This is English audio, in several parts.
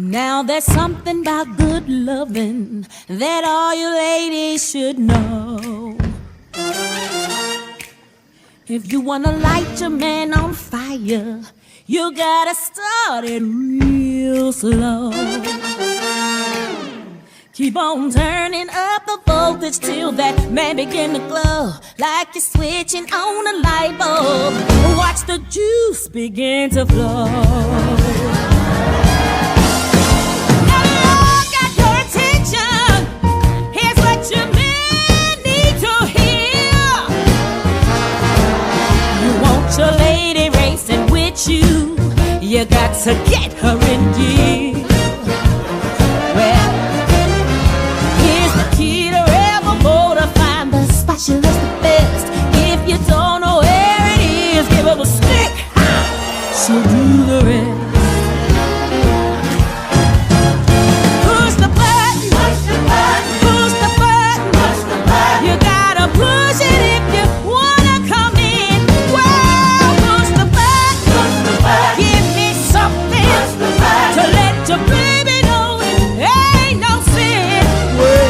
Now there's something about good loving that all you ladies should know. If you wanna light your man on fire, you gotta start it real slow. Keep on turning up the voltage till that man begin to glow, like you're switching on a light bulb. Watch the juice begin to flow. Your lady racing with you, you got to get her in gear. Well, here's the key to rebel motor. Find the spot you love's the best. If you don't know where it is, give her the stick. She'll do the rest. Push the button, push the button, push the button, push the button. You gotta push it if you wanna come in. Give me something to let your baby know it ain't no sin. Well,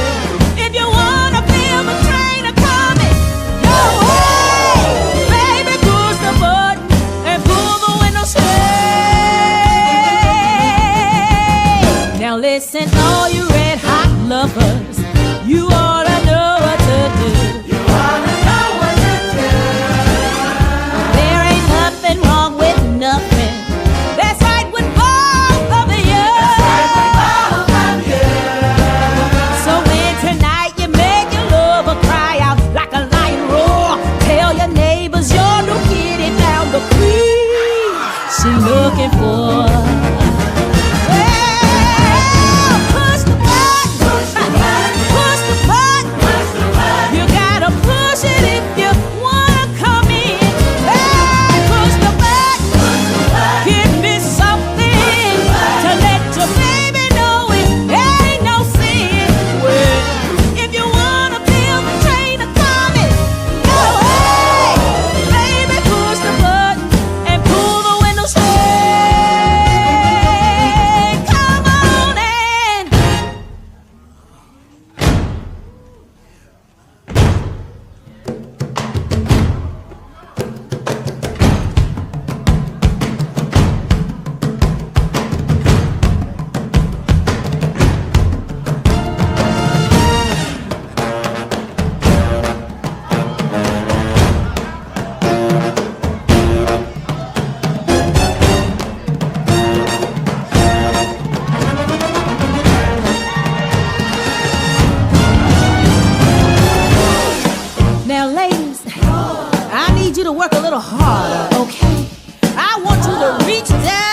if you wanna feel the train a-coming, go away. Baby, push the button and pull the window straight. Now listen, all you red hot lovers, you ought to know what to do. You ought to know what to do. There ain't nothing wrong with nothing. That's right with both of you. That's right with both of you. So when tonight you make your lover cry out like a lion roar, tell your neighbors your new kitty found the queen she looking for. Now, ladies, I need you to work a little harder, okay? I want you to reach down